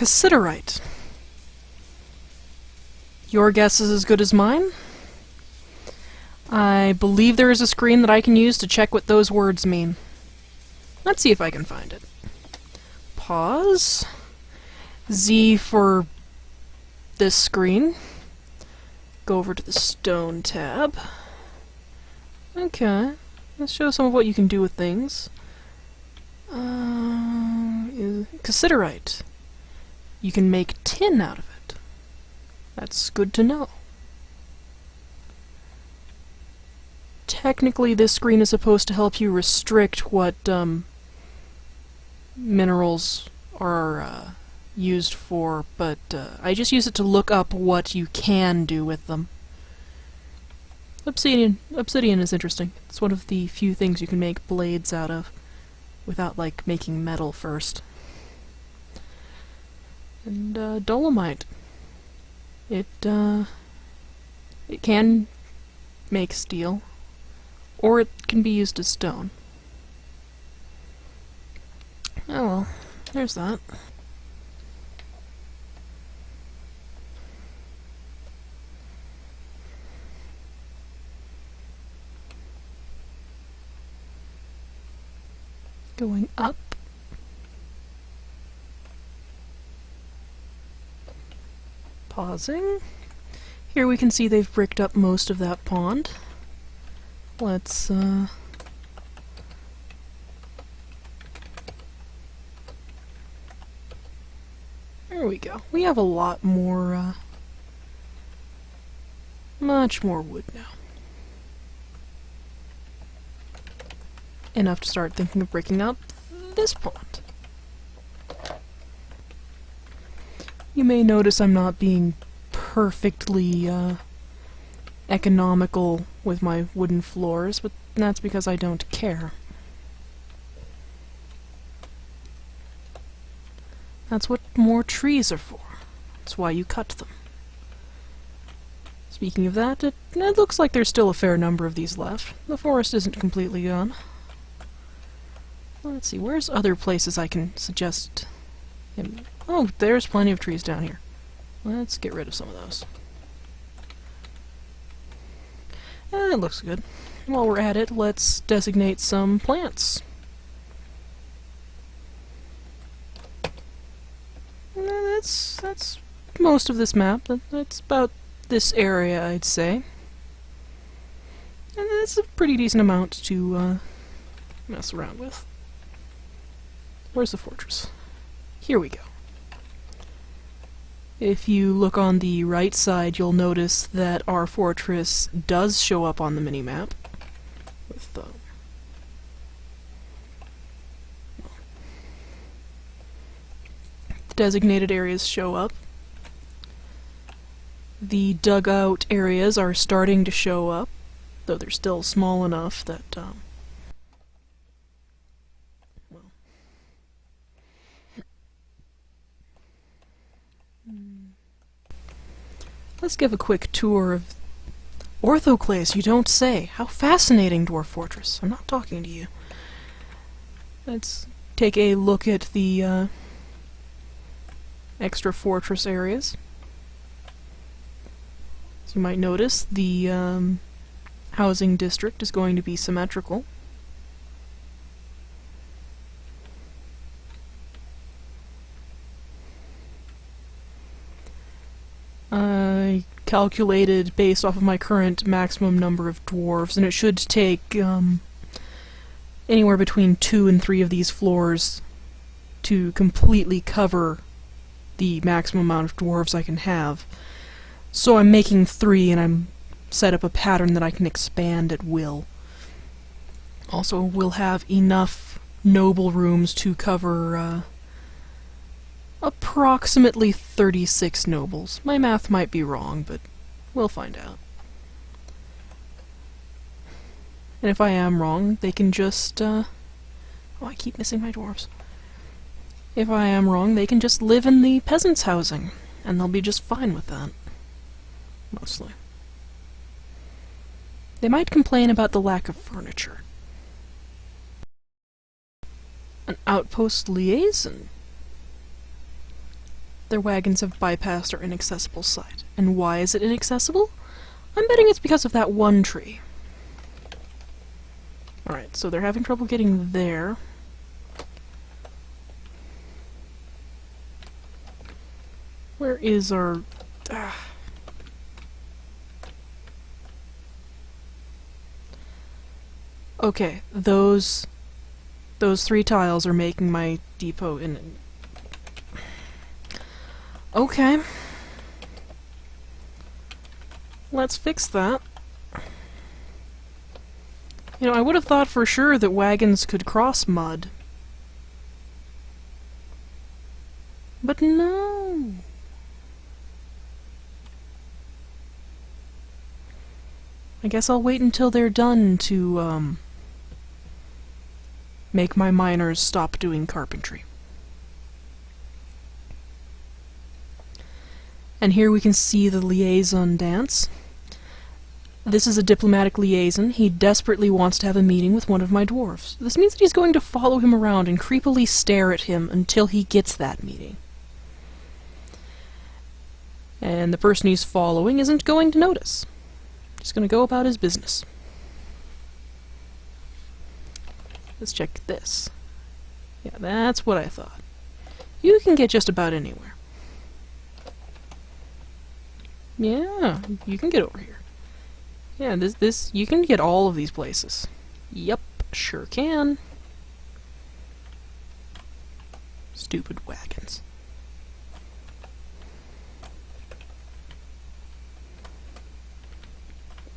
Cassiterite. Your guess is as good as mine. I believe there is a screen that I can use to check what those words mean. Let's see if I can find it. Pause. Z for this screen. Go over to the stone tab. Okay. Let's show some of what you can do with things. Cassiterite. You can make tin out of it. That's good to know. Technically, this screen is supposed to help you restrict what minerals are used for, but I just use it to look up what you can do with them. Obsidian is interesting. It's one of the few things you can make blades out of without, like, making metal first. And dolomite. It can make steel, or it can be used as stone. Oh well, there's that. Going up. Pausing. Here we can see they've bricked up most of that pond. Let's, there we go. We have a lot more, much more wood now. Enough to start thinking of breaking up this pond. You may notice I'm not being perfectly, economical with my wooden floors, but that's because I don't care. That's what more trees are for. That's why you cut them. Speaking of that, it looks like there's still a fair number of these left. The forest isn't completely gone. Let's see, where's other places I can suggest him? Oh, there's plenty of trees down here. Let's get rid of some of those. It looks good. While we're at it, let's designate some plants. That's most of this map. That's about this area, I'd say. And it's a pretty decent amount to mess around with. Where's the fortress? Here we go. If you look on the right side, you'll notice that our fortress does show up on the minimap. With the designated areas show up. The dugout areas are starting to show up, though they're still small enough that let's give a quick tour of Orthoclase, you don't say. How fascinating, Dwarf Fortress. I'm not talking to you. Let's take a look at the extra fortress areas. As you might notice, the housing district is going to be symmetrical. I calculated based off of my current maximum number of dwarves, and it should take anywhere between 2 and 3 of these floors to completely cover the maximum amount of dwarves I can have. So I'm making 3, and I'm set up a pattern that I can expand at will. Also, we'll have enough noble rooms to cover approximately 36 nobles. My math might be wrong, but we'll find out. And if I am wrong, they can just, oh, I keep missing my dwarves. If I am wrong, they can just live in the peasants' housing, and they'll be just fine with that. Mostly. They might complain about the lack of furniture. An outpost liaison? Their wagons have bypassed our inaccessible site. And why is it inaccessible? I'm betting it's because of that one tree. Alright, so they're having trouble getting there. Where is our... Okay, those 3 tiles are making my depot in... Okay. Let's fix that. You know, I would have thought for sure that wagons could cross mud. But no! I guess I'll wait until they're done to, make my miners stop doing carpentry. And here we can see the liaison dance. This is a diplomatic liaison. He desperately wants to have a meeting with one of my dwarves. This means that he's going to follow him around and creepily stare at him until he gets that meeting. And the person he's following isn't going to notice. He's going to go about his business. Let's check this. Yeah, that's what I thought. You can get just about anywhere. Yeah, you can get over here. Yeah, you can get all of these places. Yep, sure can. Stupid wagons.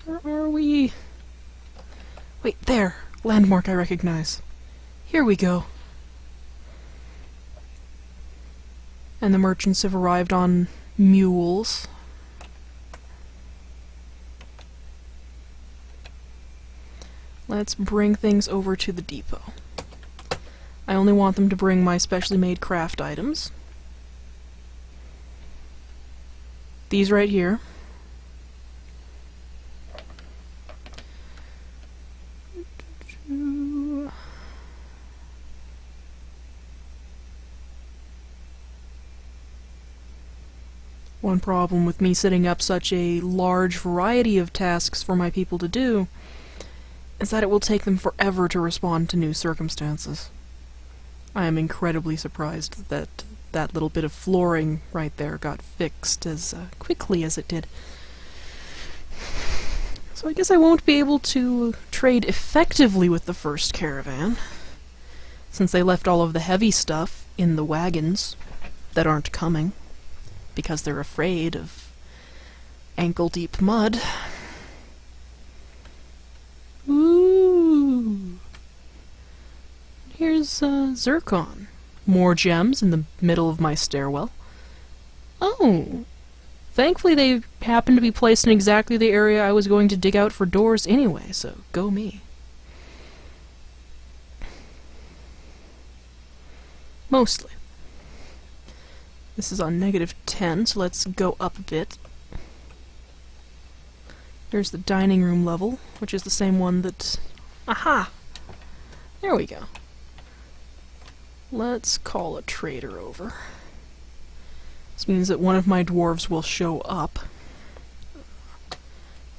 Where are we? Wait, there! Landmark I recognize. Here we go. And the merchants have arrived on mules. Let's bring things over to the depot. I only want them to bring my specially made craft items. These right here. One problem with me setting up such a large variety of tasks for my people to do is that it will take them forever to respond to new circumstances. I am incredibly surprised that that little bit of flooring right there got fixed as quickly as it did. So I guess I won't be able to trade effectively with the first caravan, since they left all of the heavy stuff in the wagons that aren't coming, because they're afraid of ankle-deep mud. Ooh! Here's zircon. More gems in the middle of my stairwell. Oh! Thankfully they happen to be placed in exactly the area I was going to dig out for doors anyway, so go me. Mostly. This is on -10, so let's go up a bit. There's the dining room level, which is the same one that... Aha! There we go. Let's call a trader over. This means that one of my dwarves will show up.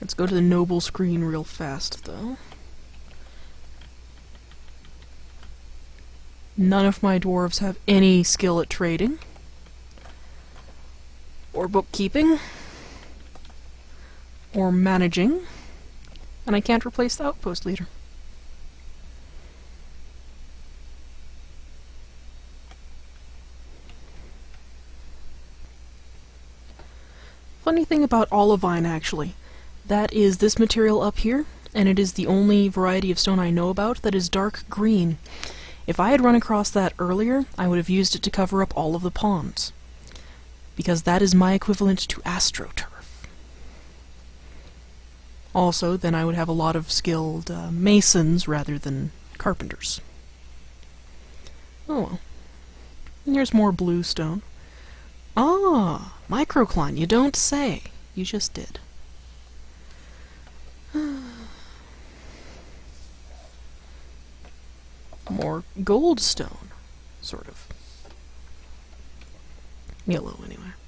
Let's go to the noble screen real fast, though. None of my dwarves have any skill at trading. Or bookkeeping. Or managing. And I can't replace the outpost leader. Funny thing about olivine, actually. That is this material up here, and it is the only variety of stone I know about that is dark green. If I had run across that earlier, I would have used it to cover up all of the ponds, because that is my equivalent to astroturf. Also, then I would have a lot of skilled masons rather than carpenters. Oh well. And here's more blue stone. Ah, microcline, you don't say. You just did. More gold stone, sort of. yellow anyway.